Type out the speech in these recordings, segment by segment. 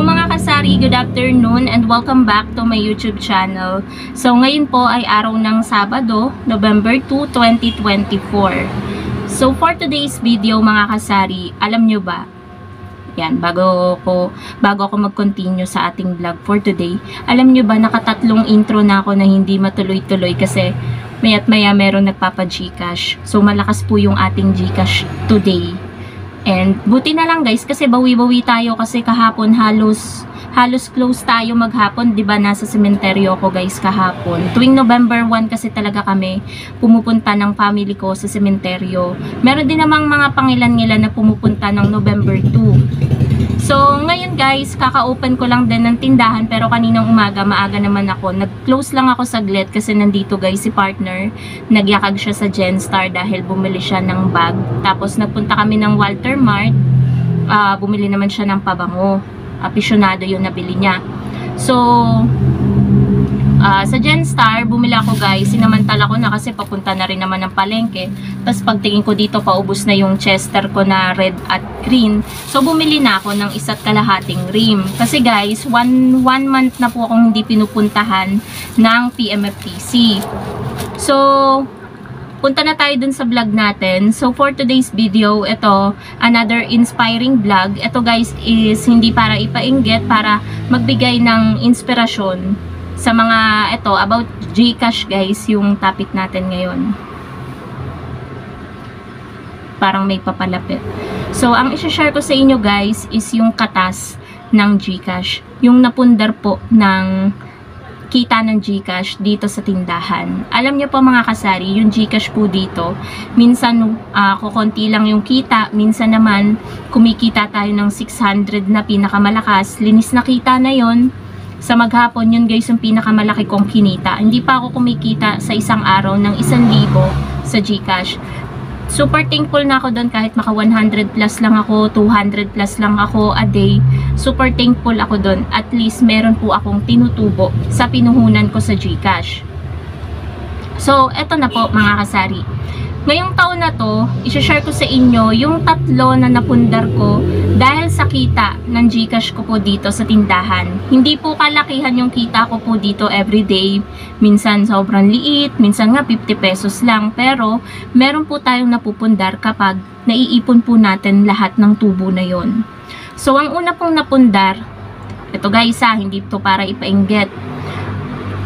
mga kasari, good afternoon and welcome back to my YouTube channel. So ngayon po ay araw ng Sabado, November 2, 2024. So for today's video mga kasari, alam nyo ba? Yan, bago ako mag-continue sa ating vlog for today, alam nyo ba nakatatlong intro na ako na hindi matuloy-tuloy kasi maya't maya meron nagpapa-Gcash. So malakas po yung ating Gcash today. And buti na lang guys kasi bawi-bawi tayo kasi kahapon halos close tayo maghapon, 'di ba? Nasa sementeryo ko guys kahapon. Tuwing November 1 kasi talaga kami pumupunta ng family ko sa sementeryo. Meron din namang mga pangilan-ngilan na pumupunta ng November 2. So, ngayon guys, kaka-open ko lang din ng tindahan pero kaninang umaga, maaga naman ako. Nag-close lang ako saglit kasi nandito guys si partner. Nagyakag siya sa Genstar dahil bumili siya ng bag. Tapos nagpunta kami ng Walter Mart. Bumili naman siya ng pabango. Apisyonado yung nabili niya. So, sa Genstar, bumili ako guys. Sinamantala ko na kasi papunta na rin naman ng palengke. Tapos pagtingin ko dito, paubos na yung Chester ko na red at green. So, bumili na ako ng 1.5 rim. Kasi guys, one month na po akong hindi pinupuntahan ng PMFTC. So, punta na tayo dun sa vlog natin. So, for today's video, ito, another inspiring vlog. Ito guys is hindi para ipainggit, para magbigay ng inspirasyon sa mga, ito, about Gcash guys, yung topic natin ngayon. Parang may papalapit. So, ang isi-share ko sa inyo guys is yung katas ng Gcash. Yung napundar po ng kita ng Gcash dito sa tindahan. Alam niyo po mga kasari, yung Gcash po dito, minsan kukonti lang yung kita, minsan naman kumikita tayo ng 600 na pinakamalakas. Linis na kita na yon. Sa maghapon, yun guys yung pinakamalaki kong kinita. Hindi pa ako kumikita sa isang araw ng 1,000 sa Gcash. Super thankful na ako doon kahit maka 100 plus lang ako, 200 plus lang ako a day. Super thankful ako doon. At least meron po akong tinutubo sa pinuhunan ko sa Gcash. So, eto na po mga kasari. Ngayong taon na to, i-share ko sa inyo yung 3 na napundar ko dahil sa kita ng Gcash ko po dito sa tindahan. Hindi po kalakihan yung kita ko po dito everyday. Minsan sobrang liit, minsan nga 50 pesos lang. Pero meron po tayong napupundar kapag naiipon po natin lahat ng tubo na yon. So ang una pong napundar, ito guys hindi to para ipainggit.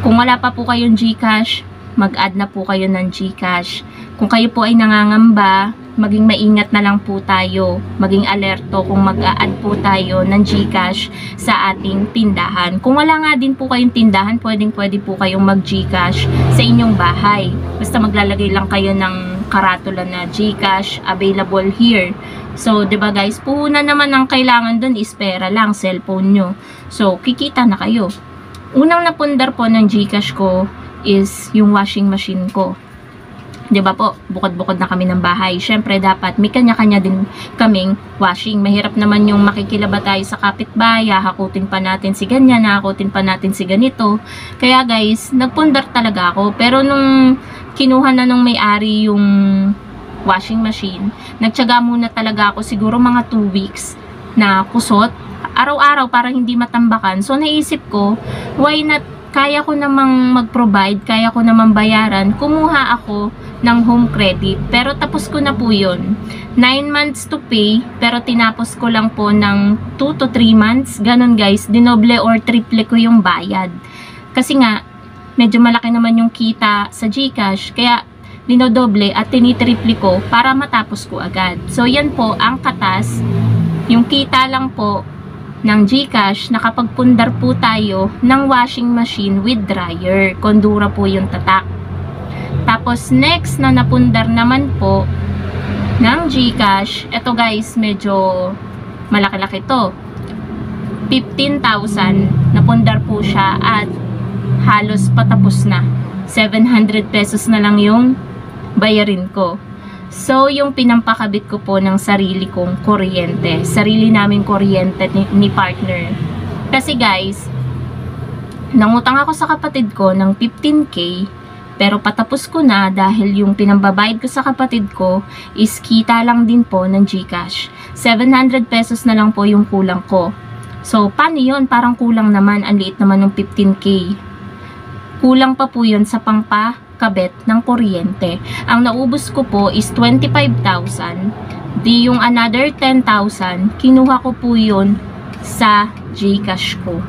Kung wala pa po kayong Gcash, mag-add na po kayo ng Gcash. Kung kayo po ay nangangamba, maging maingat na lang po tayo. Maging alerto kung mag-a-add po tayo ng Gcash sa ating tindahan. Kung wala nga din po kayong tindahan, pwede po kayong mag-Gcash sa inyong bahay. Basta maglalagay lang kayo ng karatula na Gcash available here. So, 'di ba guys, puhunan naman ang kailangan doon is pera lang, cellphone nyo. So, kikita na kayo. Unang napundar po ng Gcash ko is yung washing machine ko. 'Di ba po, bukod-bukod na kami ng bahay. Syempre dapat may kanya-kanya din kaming washing. Mahirap naman yung makikilaba tayo sa kapitbahay, hakutin pa natin si ganyan, hakutin pa natin si ganito. Kaya guys, nagpundar talaga ako. Pero nung kinuha na nung may-ari yung washing machine, nagtiyaga muna talaga ako siguro mga 2 weeks na kusot. Araw-araw para hindi matambakan. So naisip ko, why not, kaya ko namang mag-provide, kaya ko namang bayaran, kumuha ako ng home credit. Pero tapos ko na po yun. 9 months to pay, pero tinapos ko lang po ng 2 to 3 months. Ganon guys, dinoble or triple ko yung bayad. Kasi nga, medyo malaki naman yung kita sa Gcash, kaya dinodoble at tinitriple ko para matapos ko agad. So yan po ang katas, yung kita lang po ng Gcash, nakapagpundar po tayo ng washing machine with dryer. Kondura po yung tatak. Tapos next na napundar naman po ng Gcash, eto guys, medyo malaki-laki to. 15,000 napundar po siya at halos patapos na. 700 pesos na lang yung bayarin ko. So, yung pinampakabit ko po ng sarili kong kuryente. Sarili naming kuryente ni partner. Kasi guys, nangutang ako sa kapatid ko ng 15K, pero patapos ko na dahil yung pinambabayad ko sa kapatid ko is kita lang din po ng Gcash. 700 pesos na lang po yung kulang ko. So, paano yun? Parang kulang naman. Ang liit naman ng 15K. Kulang pa po yun sa pangpakabit ng kuryente. Ang naubos ko po is 25,000. Di yung another 10,000, kinuha ko po yun sa GCash ko.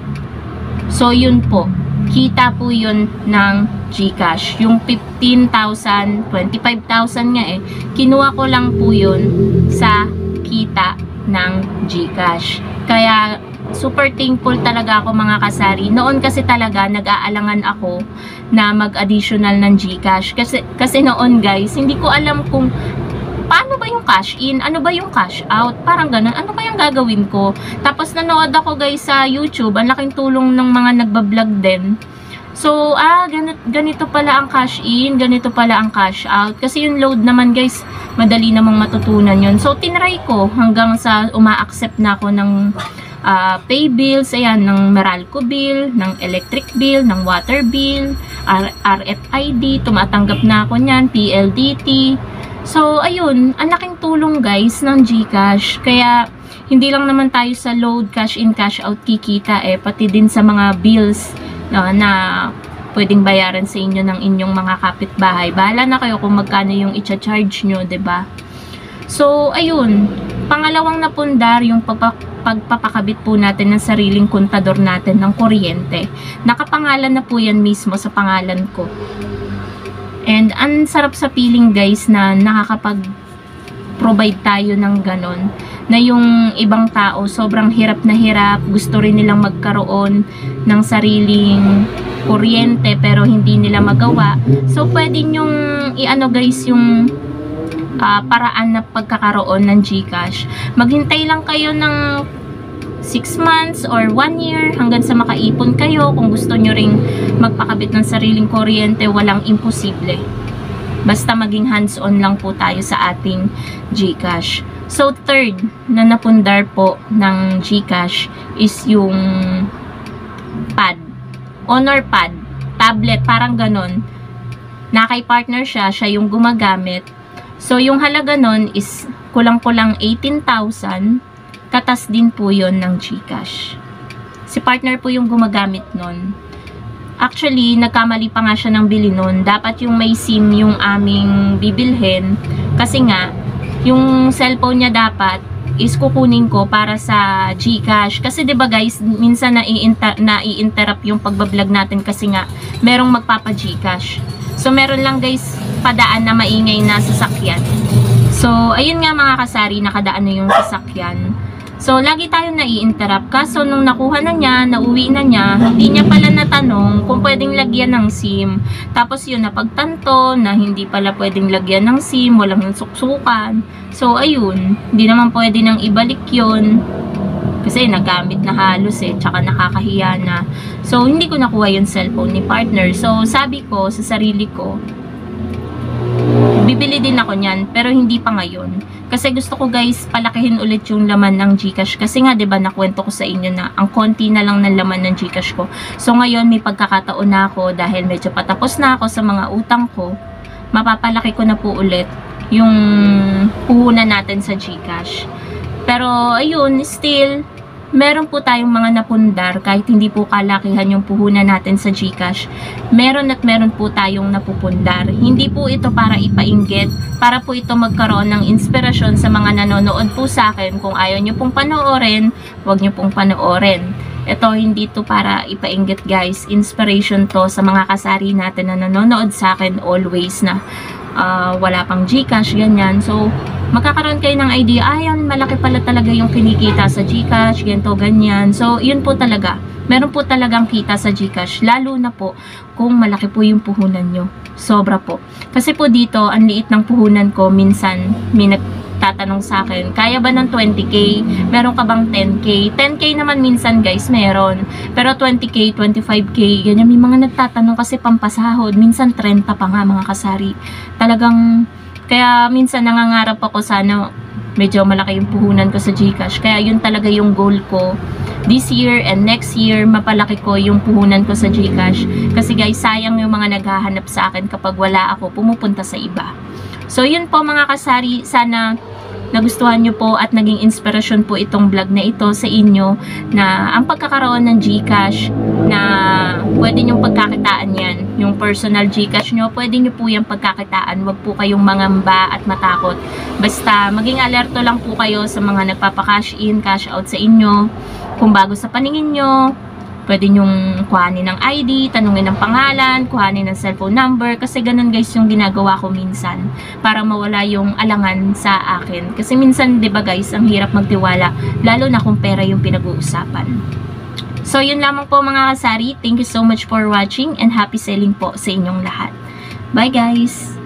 So, yun po. Kita po yun ng GCash. Yung 15,000, 25,000 nga eh. Kinuha ko lang po yun sa kita ng GCash. Kaya, super thankful talaga ako mga kasari. Noon kasi talaga, nag-aalangan ako na mag-additional ng GCash. Kasi noon guys, hindi ko alam kung paano ba yung cash in? Ano ba yung cash out? Parang ganun. Ano ba yung gagawin ko? Tapos nanood ako guys sa YouTube. Ang laking tulong ng mga nagbablog din. So, ganito pala ang cash in. Ganito pala ang cash out. Kasi yung load naman guys, madali namang matutunan yun. So, tinry ko hanggang sa uma-accept na ako ng pay bills. Ayan, ng Meralco bill, ng electric bill, ng water bill, RFID. Tumatanggap na ako niyan. PLDT. So, ayun, ang laking tulong guys ng GCash. Kaya, hindi lang naman tayo sa load, cash in, cash out kikita eh. Pati din sa mga bills na pwedeng bayaran sa inyo ng inyong mga kapitbahay. Bahala na kayo kung magkano yung i-charge nyo, 'di ba? So, ayun. Pangalawang napundar, yung pagpapakabit po natin ng sariling kontador natin ng kuryente. Nakapangalan na po yan mismo sa pangalan ko. And ang sarap sa feeling guys na nakakapag-provide tayo ng ganon. Na yung ibang tao sobrang hirap na hirap, gusto rin nilang magkaroon ng sariling kuryente pero hindi nila magawa. So pwede nyong i-ano guys yung paraan na pagkakaroon ng GCash. Maghintay lang kayo ng 6 months or 1 year hanggang sa makaipon kayo. Kung gusto nyo ring magpakabit ng sariling kuryente, walang imposible. Basta maging hands-on lang po tayo sa ating GCash. So, third na napundar po ng GCash is yung pad. Honor pad. Tablet, parang ganon. Nakay-partner siya yung gumagamit. So, yung halaga nun is kulang-kulang 18,000. Katas din po yon ng GCash. Si partner po yung gumagamit nun. Actually, nagkamali pa nga siya ng bili nun. Dapat yung may SIM yung aming bibilhin. Kasi nga, yung cellphone niya dapat is kukunin ko para sa GCash. Kasi 'di ba guys, minsan nai-interrupt yung pagbablog natin kasi nga merong magpapa-GCash. So meron lang guys padaan na maingay na sasakyan. So ayun nga mga kasari, nakadaan na yung sasakyan. So lagi tayong nai-interrupt. Kaso nung nakuha na niya, nauwi na niya, hindi niya pala natanong kung pwedeng lagyan ng SIM. Tapos yun, napagtanto na hindi pala pwedeng lagyan ng SIM, walang suksukan. So ayun, hindi naman pwede nang ibalik yun. Kasi nagamit na halos eh, tsaka nakakahiya na. So hindi ko nakuha yung cellphone ni partner. So sabi ko sa sarili ko, bibili din ako niyan, pero hindi pa ngayon. Kasi gusto ko guys, palakihin ulit yung laman ng GCash. Kasi nga 'di ba nakwento ko sa inyo na ang konti na lang ng laman ng GCash ko. So ngayon may pagkakataon na ako dahil medyo patapos na ako sa mga utang ko. Mapapalaki ko na po ulit yung puhunan natin sa GCash. Pero ayun, still meron po tayong mga napundar kahit hindi po kalakihan yung puhunan natin sa GCash. Meron at meron po tayong napupundar. Hindi po ito para ipainggit, para po ito magkaroon ng inspirasyon sa mga nanonood po sa akin. Kung ayaw nyo pong panoorin, huwag nyo pong panoorin. Ito hindi to para ipainggit guys. Inspiration to sa mga kasari natin na nanonood sa akin always na wala pang GCash, ganyan. So, magkakaroon kayo ng idea, ayan, malaki pala talaga yung kinikita sa GCash, ganito, ganyan. So, yun po talaga. Meron po talagang kita sa GCash, lalo na po kung malaki po yung puhunan nyo. Sobra po. Kasi po dito, ang liit ng puhunan ko, minsan, may nagtatanong sa akin, kaya ba ng 20K? Meron ka bang 10K? 10K naman minsan guys, meron. Pero 20K, 25K, ganyan. May mga nagtatanong kasi pampasahod. Minsan 30 pa nga mga kasari. Talagang, kaya minsan nangangarap ako sana medyo malaki yung puhunan ko sa GCash. Kaya yun talaga yung goal ko. This year and next year, mapalaki ko yung puhunan ko sa GCash. Kasi guys, sayang yung mga naghahanap sa akin kapag wala ako, pumupunta sa iba. So, yun po mga kasari. Sana nagustuhan nyo po at naging inspirasyon po itong vlog na ito sa inyo na ang pagkakaroon ng GCash na pwede nyong pagkakitaan yan. Yung personal GCash nyo, pwede nyo po yung pagkakitaan. Huwag po kayong mangamba at matakot. Basta maging alerto lang po kayo sa mga nagpapa-cash in, cash out sa inyo. Kung bago sa paningin nyo, pwede nyong kuhanin ng ID, tanungin ng pangalan, kuhanin ng cellphone number, kasi ganun guys yung ginagawa ko minsan para mawala yung alangan sa akin. Kasi minsan, 'di ba guys, ang hirap magtiwala, lalo na kung pera yung pinag-uusapan. So, yun lamang po mga kasari. Thank you so much for watching and happy selling po sa inyong lahat. Bye guys!